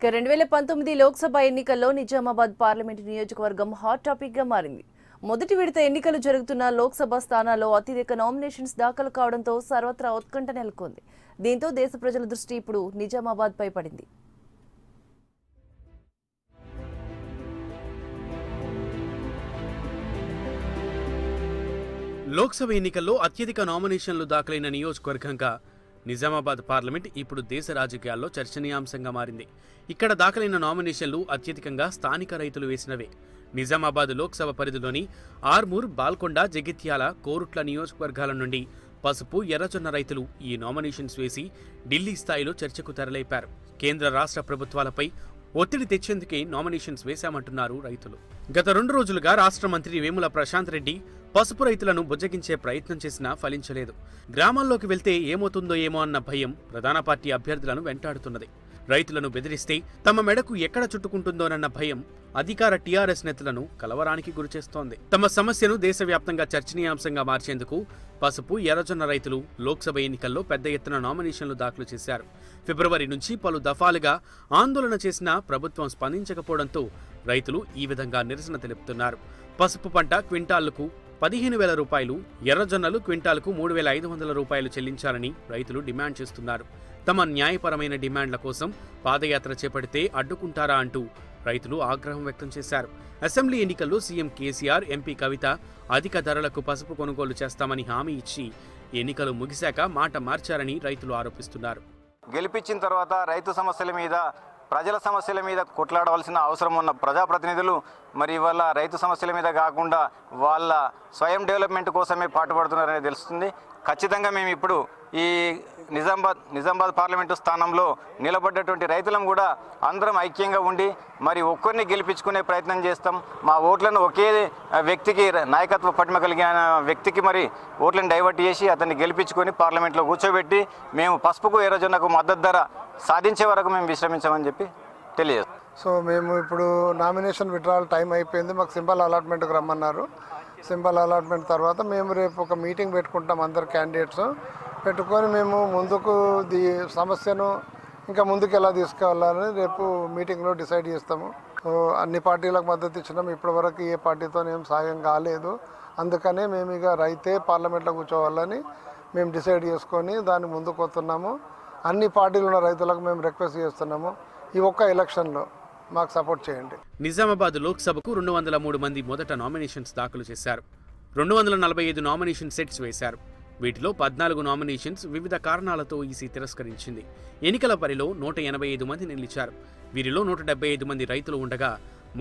2019 లోక్సభ ఎన్నికల్లో నిజామాబాద్ పార్లమెంటు నియోజకవర్గం hot topic గా మారింది. మొదటి విడత ఎన్నికలు జరుగుతున్న లోక్సభ స్థానాల్లో అత్యధిక నామినేషన్స్ దాఖలు కావడంతో సర్వత్రా ఉత్కంఠ నెలకొంది. దీంతో దేశ ప్రజల దృష్టి ఇప్పుడు నిజామాబాద్ పై పడింది. లోక్సభ ఎన్నికల్లో అత్యధిక నామినేషన్లు దాఖలైన నియోజకవర్గంగా నిజామాబాద్ పార్లమెంట్ ఇప్పుడు దేశ రాజకీయాల్లో చర్చనీయాంశంగా మారింది. ఇక్కడ దాఖలైన నామినేషన్లు అత్యధికంగా స్థానిక రైతులు వేసినవే. నిజామాబాద్ లోక్సభ పరిధిలోని ఆర్మూర్, బాల్కొండ, జగిత్యాల, కోరుట్ల నియోజకవర్గాల నుండి పసుపు, ఎర్రజొన్న రైతులు ఈ నామినేషన్స్ వేసి ఢిల్లీ స్థాయిలో చర్చకు తెరలేపారు. కేంద్ర రాష్ట్ర ప్రభుత్వాలపై ఒత్తిడి తెచ్చేందుకే నామినేషన్స్ వేశామంటున్నారు రైతులు. గత 2 రోజులుగా రాష్ట్ర మంత్రి వేముల ప్రశాంత్ రెడ్డి పసుపు రైతులను బుజ్జగించే ప్రయత్నం చేసినా ఫలించలేదు. గ్రామాల్లోకి వెళ్తే ఏమవుతుందో ఏమో అన్న భయం ప్రధాన పార్టీ అభ్యర్థులను వెంటాడుతున్నది. రైతులను బెదిరిస్తే తమ మెడకు ఎక్కడ చుట్టుకుంటుందోనన్న భయం అధికార టీఆర్ఎస్ నేతలను కలవరానికి గురిచేస్తోంది. తమ సమస్యను దేశవ్యాప్తంగా చర్చనీయాంశంగా మార్చేందుకు పసుపు, ఎర్రజొన్న రైతులు లోక్సభ ఎన్నికల్లో పెద్ద ఎత్తున నామినేషన్లు దాఖలు చేశారు. ఫిబ్రవరి నుంచి పలు దఫాలుగా ఆందోళన చేసినా ప్రభుత్వం స్పందించకపోవడంతో రైతులు ఈ విధంగా నిరసన తెలుపుతున్నారు. పసుపు పంట క్వింటాళ్లకు 15,000 రూపాయలు, ఎర్రజొన్నలు క్వింటాలకు 3,500 రూపాయలు చెల్లించాలని రైతులు డిమాండ్ చేస్తున్నారు. తమ న్యాయపరమైన డిమాండ్ల కోసం పాదయాత్ర చేపడితే అడ్డుకుంటారా అంటూ రైతులు ఆగ్రహం వ్యక్తం చేశారు. అసెంబ్లీ ఎన్నికల్లో సీఎం కేసీఆర్, ఎంపీ కవిత అధిక ధరలకు పసుపు కొనుగోలు చేస్తామని హామీ ఇచ్చి ఎన్నికలు ముగిశాక మాట మార్చారని రైతులు ఆరోపిస్తున్నారు. గెలిపించిన తర్వాత రైతు సమస్యల మీద, ప్రజల సమస్యల మీద కొట్లాడవలసిన అవసరం ఉన్న ప్రజాప్రతినిధులు మరి ఇవాళ రైతు సమస్యల మీద కాకుండా వాళ్ళ స్వయం డెవలప్మెంట్ కోసమే పాటుపడుతున్నారని తెలుస్తుంది. ఖచ్చితంగా మేము ఇప్పుడు ఈ నిజామాబాద్ పార్లమెంటు స్థానంలో నిలబడ్డటువంటి రైతులను కూడా అందరం ఐక్యంగా ఉండి మరి ఒక్కరిని గెలిపించుకునే ప్రయత్నం చేస్తాం. మా ఓట్లను ఒకే వ్యక్తికి, నాయకత్వ పటిమ కలిగిన వ్యక్తికి మరి ఓట్లను డైవర్ట్ చేసి అతన్ని గెలిపించుకొని పార్లమెంట్లో కూర్చోబెట్టి మేము పసుపుకు, ఎర్రజొన్నకు మద్దతు ధర సాధించే వరకు మేము విశ్రమించామని చెప్పి తెలియజేస్తాం. సో మేము ఇప్పుడు నామినేషన్ విత్డ్రావల్ టైం అయిపోయింది. మాకు సింబల్ అలాట్మెంట్కి రమ్మన్నారు. సింబల్ అలాట్మెంట్ తర్వాత మేము రేపు ఒక మీటింగ్ పెట్టుకుంటాం. అందరు క్యాండిడేట్స్ పెట్టుకొని మేము ముందుకు సమస్యను ఇంకా ముందుకు ఎలా తీసుకెళ్ళాలని రేపు మీటింగ్లో డిసైడ్ చేస్తాము. అన్ని పార్టీలకు మద్దతు ఇచ్చినాం. ఇప్పటివరకు ఏ పార్టీతో ఏం సాయం కాలేదు. అందుకనే మేము ఇక రైతే పార్లమెంట్లో కూర్చోవాలని మేము డిసైడ్ చేసుకొని దాన్ని ముందుకు వస్తున్నాము. అన్ని పార్టీలు ఉన్న రైతులకు మేము రిక్వెస్ట్ చేస్తున్నాము, ఈ ఒక్క ఎలక్షన్లో మాకు సపోర్ట్ చేయండి. నిజామాబాద్ లోక్సభకు 203 మంది మొదట నామినేషన్స్ దాఖలు చేశారు. 245 నామినేషన్ సెట్స్ వేశారు. వీటిలో 14 నామినేషన్స్ వివిధ కారణాలతో ఈసీ తిరస్కరించింది. ఎన్నికల బరిలో 185 మంది నిలిచారు. వీరిలో 175 మంది రైతులు ఉండగా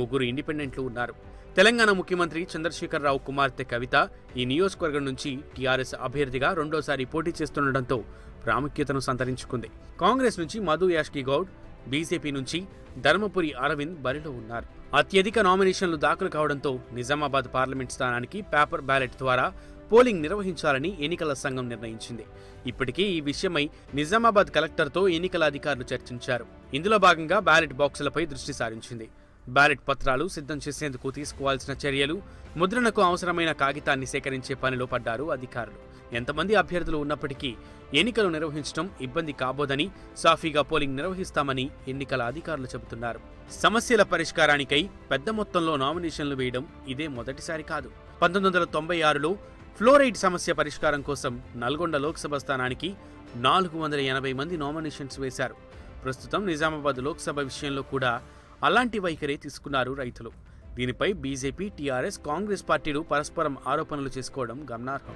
3 ఇండిపెండెంట్లు ఉన్నారు. తెలంగాణ ముఖ్యమంత్రి చంద్రశేఖరరావు కుమార్తె కవిత ఈ నియోజకవర్గం నుంచి టీఆర్ఎస్ అభ్యర్థిగా రెండోసారి పోటీ చేస్తుండటంతో ప్రాముఖ్యతను సంతరించుకుంది. కాంగ్రెస్ నుంచి మధు యాష్కి గౌడ్, బీజేపీ నుంచి ధర్మపురి అరవింద్ బరిలో ఉన్నారు. అత్యధిక నామినేషన్లు దాఖలు కావడంతో నిజామాబాద్ పార్లమెంట్ స్థానానికి పేపర్ బ్యాలెట్ ద్వారా పోలింగ్ నిర్వహించాలని ఎన్నికల సంఘం నిర్ణయించింది. ఇప్పటికే ఈ విషయమై నిజామాబాద్ కలెక్టర్తో ఎన్నికల అధికారులు చర్చించారు. ఇందులో భాగంగా బ్యాలెట్ బాక్సులపై దృష్టి సారించింది. బ్యాలెట్ పత్రాలు సిద్ధం చేసేందుకు తీసుకోవాల్సిన చర్యలు, ముద్రణకు అవసరమైన కాగితాన్ని సేకరించే పనిలో పడ్డారు అధికారులు. ఎంతమంది అభ్యర్థులు ఉన్నప్పటికీ ఎన్నికలు నిర్వహించడం ఇబ్బంది కాబోదని, సాఫీగా పోలింగ్ నిర్వహిస్తామని ఎన్నికల అధికారులు చెబుతున్నారు. సమస్యల పరిష్కారానికై పెద్ద మొత్తంలో నామినేషన్లు వేయడం ఇదే మొదటిసారి కాదు. 1996లో ఫ్లోరైడ్ సమస్య పరిష్కారం కోసం నల్గొండ లోక్సభ స్థానానికి 480 మంది నామినేషన్స్ వేశారు. ప్రస్తుతం నిజామాబాద్ లోక్సభ విషయంలో కూడా అలాంటి వైఖరే తీసుకున్నారు రైతులు. దీనిపై బీజేపీ, టీఆర్ఎస్, కాంగ్రెస్ పార్టీలు పరస్పరం ఆరోపణలు చేసుకోవడం గమనార్హం.